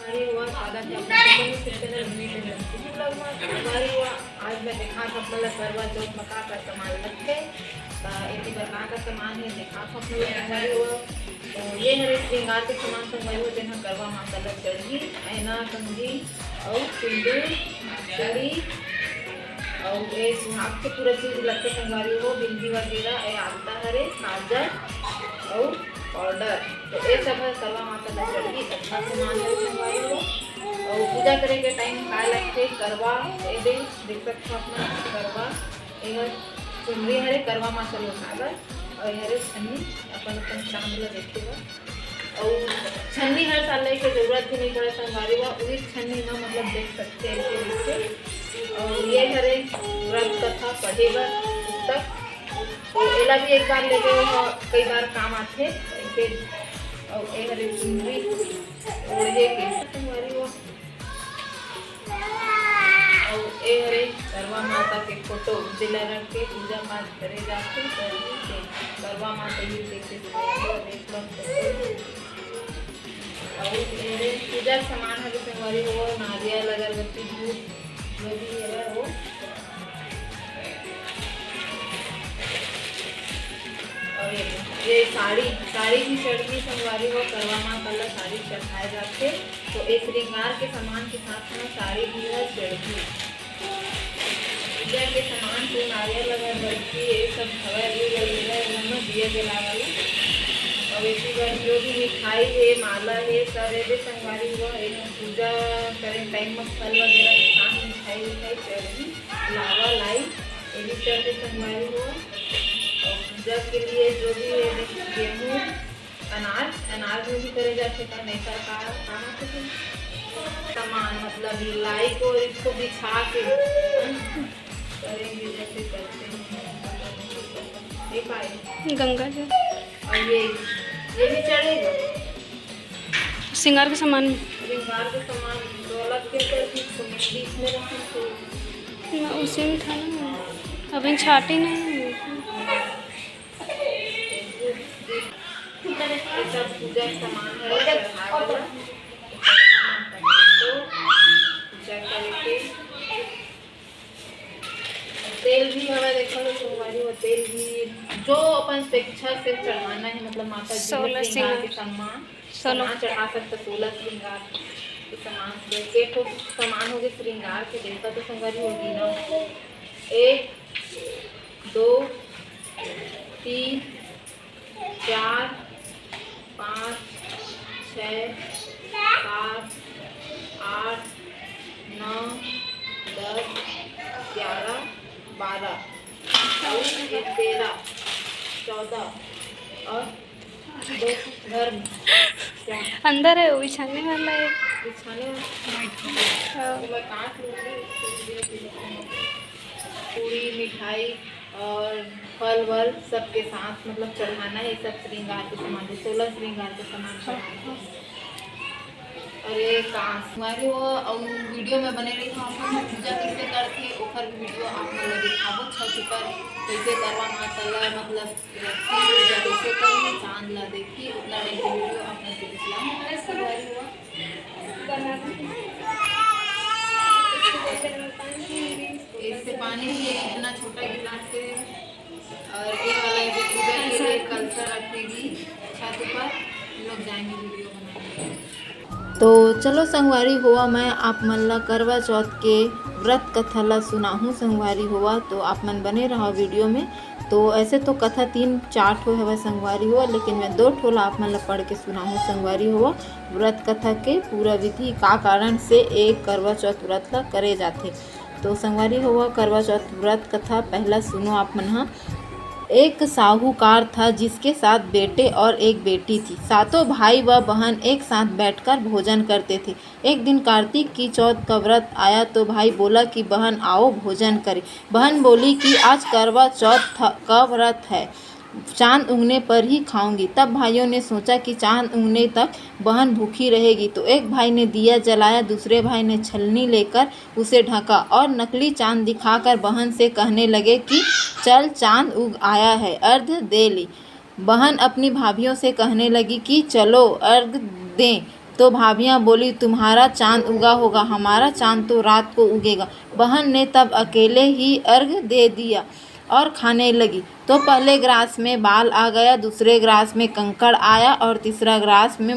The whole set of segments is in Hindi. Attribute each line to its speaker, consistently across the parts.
Speaker 1: संगवारी हुआ सादा के अपने चैनल संगवारी हुआ आज मैं देखा था मतलब करवा चौथ मका का सामान लगते इतनी बरका का सामान है देखा था अपने संगवारी हुआ तो ये हरे श्रृंगार के सामान संगवारी हुआ जिन्हें करवा माता लग चढ़ी ऐना कंगी और सिंदूर चढ़ी और ये सुहाग के पूरा चीज लगते संगवारी हो बिंदी वगैरह ये आता हरे काजल और पाउडर तो ये सब है करवा माता लग चढ़ी अच्छा सामान है संगवारी हो और पूजा करे के टाइम काय लगते करवा ये देख सकते हो अपना करवा ये चुनरी हरे करवा माता लोग सागर और हरे छन्नी अपन अपन चांद देखेगा और छन्नी हर साल की जरूरत भी नहीं पड़े संगवारी हुआ वही छन्नी ना मतलब देख सकते हैं ऐसे नीचे और ये हरे व्रत कथा पढ़ेगा पुस्तक तो एला भी एक बार लेके कई बार काम आते ऐसे और ये हरे चुनरी और ये कैसे संगवारी हुआ और ये हरे करवा माता के फोटो जिला रख के पूजा पाठ करे जाते करवा माता ही देखते और मेरे पूजा सामान है संगवारी हो नारियल अगरबत्ती धूप जो भी है वो और ये साड़ी की चढ़ती संगवारी हो करवा माता का साड़ी चढ़ाए जाते तो एक श्रृंगार के सामान के साथ में साड़ी भी है चढ़ती पूजा के सामान को नारियल अगरबत्ती ये सब हवा दिए जला वाला और इसी बार जो भी मिठाई है माला है सब ये संगवारी हुआ पूजा करें टाइम में फल वगैरह के साथ मिठाई चढ़ी लावा लाई ये भी चढ़ते संगवारी हुआ और पूजा के लिए जो भी है गेहूँ अनाज में भी करे जाते का नहीं कर कहाँ सामान मतलब लाई को इसको बिछा के करेंगे जैसे करते हैं
Speaker 2: गंगा जल
Speaker 1: और ये भी चढ़ेगा
Speaker 2: श्रृंगार के सामान दौलत के बीच में रखी उसी में था ना अभी छाटे नहीं
Speaker 1: सब पूजा सामान है पूजा करके तेल भी हवा देखो सोमवारी हो तेल भी जो अपन स्वेच्छा से चढ़ाना है मतलब माता जी के सम्मान चढ़ा सकते 16 श्रृंगार के सामान से तो सामान हो गए श्रृंगार के देवता तो संगवारी होगी ना 1 2 3 4 5 6 7 8 9 10 11 12 13 14 और 2 घर में
Speaker 2: अंदर है वो बिछाने वाला है
Speaker 1: बिछाने मैं काट लूँगी पूरी मिठाई और फल वल सबके साथ मतलब चढ़ाना है सब श्रृंगार के सामान 16 श्रृंगार के सामान अरे हमारे वो वीडियो में बने रही हम पूजा कैसे करते ओखर वीडियो आप लोग दिखाबो छत पर कैसे करवा माता ला मतलब पूजा कैसे करेंगे चांद ला देखी उतना वीडियो आपने दिखला इससे पानी भी इतना छोटा गिलास से और ये वाला जो पूजा के लिए कलसा रखेगी छत पर लोग जाएंगे वीडियो बनाने तो चलो संगवारी हुआ मैं आप मन ला करवा चौथ के व्रत कथा ला सुनाहूँ संगवारी हुआ तो आप मन बने रहा वीडियो में तो ऐसे तो कथा 3-4 ठो है संगवारी हुआ लेकिन मैं 2 ठो ला आप मन ला पढ़ के सुनाहूँ संगवारी हुआ व्रत कथा के पूरा विधि का कारण से एक करवा चौथ व्रत ला करे जाते तो संगवारी हुआ करवा चौथ व्रत कथा पहला सुनो आप मन हाँ एक साहूकार था जिसके 7 बेटे और एक बेटी थी सातों भाई व बहन एक साथ बैठकर भोजन करते थे एक दिन कार्तिक की चौथ का व्रत आया तो भाई बोला कि बहन आओ भोजन करें बहन बोली कि आज करवा चौथ का व्रत है चांद उगने पर ही खाऊंगी तब भाइयों ने सोचा कि चांद उगने तक बहन भूखी रहेगी तो एक भाई ने दिया जलाया दूसरे भाई ने छलनी लेकर उसे ढका और नकली चांद दिखाकर बहन से कहने लगे कि चल चांद उग आया है अर्घ दे ली बहन अपनी भाभीियों से कहने लगी कि चलो अर्घ दें तो भाभियाँ बोली, तुम्हारा चांद उगा होगा, हमारा चांद तो रात को उगेगा। बहन ने तब अकेले ही अर्घ दे दिया और खाने लगी। तो पहले ग्रास में बाल आ गया, दूसरे ग्रास में कंकड़ आया और तीसरा ग्रास में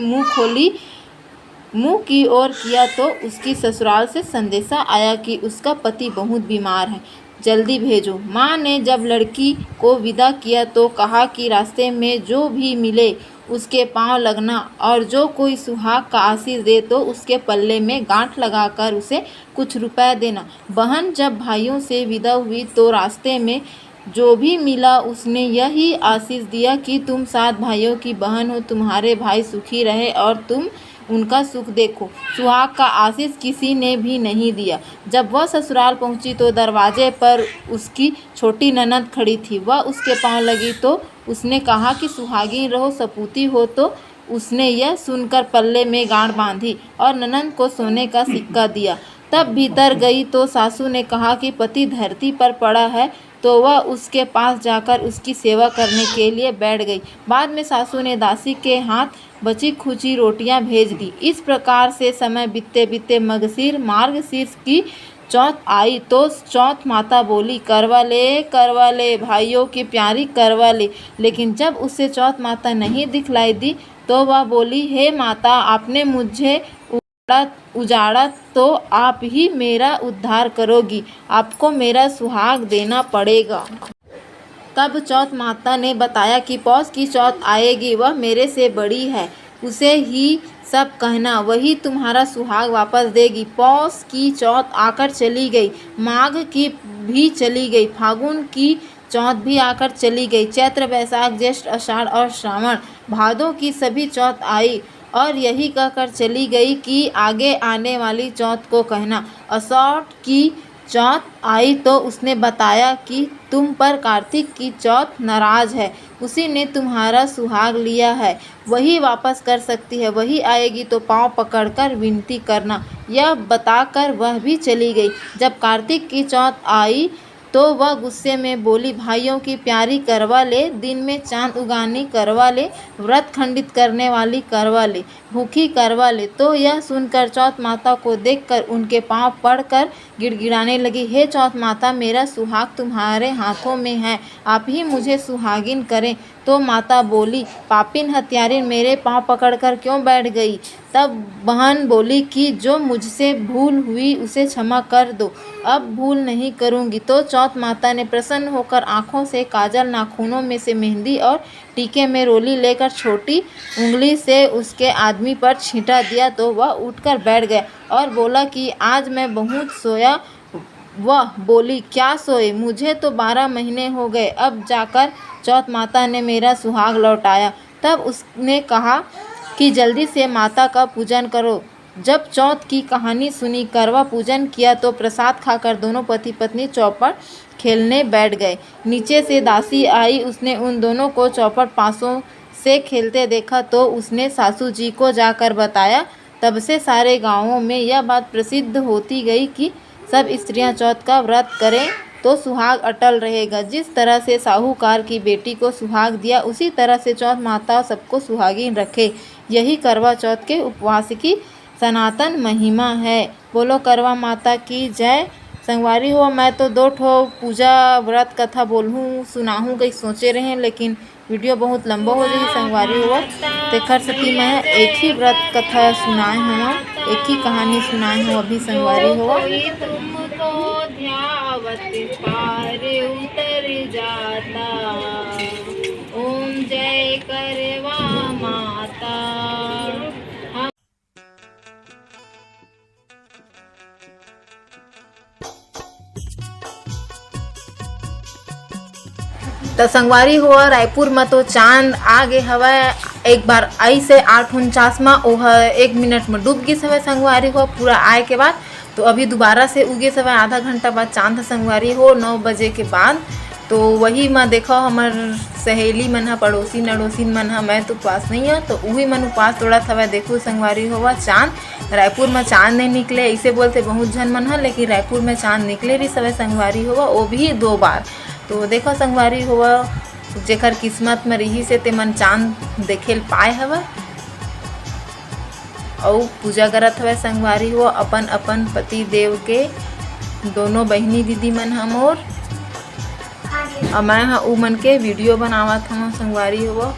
Speaker 1: मुंह की ओर किया तो उसकी ससुराल से संदेशा आया कि उसका पति बहुत बीमार है, जल्दी भेजो। माँ ने जब लड़की को विदा किया तो कहा कि रास्ते में जो भी मिले उसके पांव लगना और जो कोई सुहाग का आशीष दे तो उसके पल्ले में गांठ लगाकर उसे कुछ रुपए देना। बहन जब भाइयों से विदा हुई तो रास्ते में जो भी मिला उसने यही आशीष दिया कि तुम 7 भाइयों की बहन हो, तुम्हारे भाई सुखी रहे और तुम उनका सुख देखो। सुहाग का आशीष किसी ने भी नहीं दिया। जब वह ससुराल पहुंची तो दरवाजे पर उसकी छोटी ननद खड़ी थी। वह उसके पांव लगी तो उसने कहा कि सुहागिन रहो, सपूती हो। तो उसने यह सुनकर पल्ले में गांठ बांधी और ननद को सोने का सिक्का दिया। तब भीतर गई तो सासू ने कहा कि पति धरती पर पड़ा है, तो वह उसके पास जाकर उसकी सेवा करने के लिए बैठ गई। बाद में सासू ने दासी के हाथ बची खुची रोटियां भेज दी। इस प्रकार से समय बीतते बीतते मार्गशीर्ष की चौथ आई तो चौथ माता बोली, करवा ले भाइयों की प्यारी, करवा ले। लेकिन जब उसे चौथ माता नहीं दिखलाई दी तो वह बोली, हे माता, आपने मुझे उजाड़ा तो आप ही मेरा उद्धार करोगी, आपको मेरा सुहाग देना पड़ेगा। तब चौथ माता ने बताया कि पौष की चौथ आएगी, वह मेरे से बड़ी है, उसे ही सब कहना, वही तुम्हारा सुहाग वापस देगी। पौष की चौथ आकर चली गई, माघ की भी चली गई, फागुन की चौथ भी आकर चली गई, चैत्र वैशाख ज्येष्ठ आषाढ़ और श्रावण भादों की सभी चौथ आई और यही कहकर चली गई कि आगे आने वाली चौथ को कहना। असौठ की चौथ आई तो उसने बताया कि तुम पर कार्तिक की चौथ नाराज है, उसी ने तुम्हारा सुहाग लिया है, वही वापस कर सकती है, वही आएगी तो पांव पकड़कर विनती करना। यह बताकर वह भी चली गई। जब कार्तिक की चौथ आई तो वह गुस्से में बोली, भाइयों की प्यारी, करवा ले, दिन में चांद उगानी करवा ले, व्रत खंडित करने वाली करवा ले, भूखी करवा ले। तो यह सुनकर चौथ माता को देखकर उनके पांव पड़कर गिड़गिड़ाने लगी, हे चौथ माता, मेरा सुहाग तुम्हारे हाथों में है, आप ही मुझे सुहागिन करें। तो माता बोली, पापिन हत्यारिन, मेरे पांव पकड़कर क्यों बैठ गई? तब बहन बोली कि जो मुझसे भूल हुई उसे क्षमा कर दो, अब भूल नहीं करूंगी। तो चौथ माता ने प्रसन्न होकर आंखों से काजल, नाखूनों में से मेहंदी और टीके में रोली लेकर छोटी उंगली से उसके आदमी पर छींटा दिया तो वह उठकर बैठ गया और बोला कि आज मैं बहुत सोया। वह बोली, क्या सोए? मुझे तो 12 महीने हो गए, अब जाकर चौथ माता ने मेरा सुहाग लौटाया। तब उसने कहा कि जल्दी से माता का पूजन करो। जब चौथ की कहानी सुनी, करवा पूजन किया तो प्रसाद खाकर दोनों पति पत्नी चौपड़ खेलने बैठ गए। नीचे से दासी आई, उसने उन दोनों को चौपड़ पासों से खेलते देखा तो उसने सासू जी को जाकर बताया। तब से सारे गांवों में यह बात प्रसिद्ध होती गई कि सब स्त्रियां चौथ का व्रत करें तो सुहाग अटल रहेगा। जिस तरह से साहूकार की बेटी को सुहाग दिया, उसी तरह से चौथ माता सबको सुहागिन रखे। यही करवा चौथ के उपवास की सनातन महिमा है। बोलो करवा माता की जय। संगवारी हो, मैं तो 2 ठो पूजा व्रत कथा बोलूँ सुनाहूँ कहीं सोचे रहे, लेकिन वीडियो बहुत लंबा हो जाए। संगवारी हुआ तेखर सती मैं एक ही व्रत कथा सुनाए हुआ, एक ही कहानी सुनाए हुआ। अभी संगवारी हुआ तुमको ध्यावत पार उतर जाता, ओम जय करवा माता। तो संगवारी हुआ रायपुर में तो चांद आगे हवा। एक बार आई से 8:49 में ओह 1 मिनट में डूब गई समय संगवारी हो पूरा आए के बाद। तो अभी दोबारा से उगे समय आधा घंटा बाद चांद संगवारी हो 9 बजे के बाद। तो वही मैं देखो हमार सहेली मन पड़ोसी नड़ोसी मन, मैं तो उपवास नहीं है तो वही मन उपवास थोड़ा था। देखो संगवारी हुआ चांद रायपुर में चांद नहीं निकले, इसे बोलते बहुत जन मन है, लेकिन रायपुर में चांद निकले रही समय संगवारी हुआ, वो भी 2 बार। तो देखो संगवारी हुआ जेकर किस्मत में रही से ते मन चांद देखे पाए हवा। और पूजा करत हवे संगवारी हो अपन अपन पति देव के। दोनों बहिनी दीदी मन ह मोर और मैं ह उ मन के वीडियो बनावत हूँ संगवारी हो।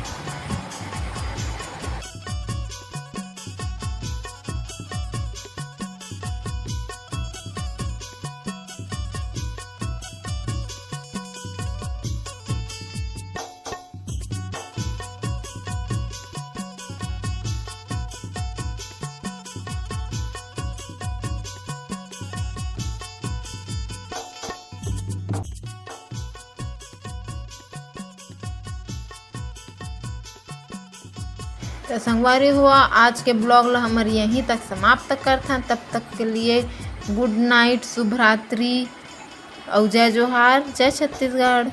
Speaker 1: तो संगवारी हुआ आज के ब्लॉग ला हमार यहीं तक समाप्त करते हैं। तब तक के लिए गुड नाइट, शुभ रात्रि और जय जोहार, जय छत्तीसगढ़।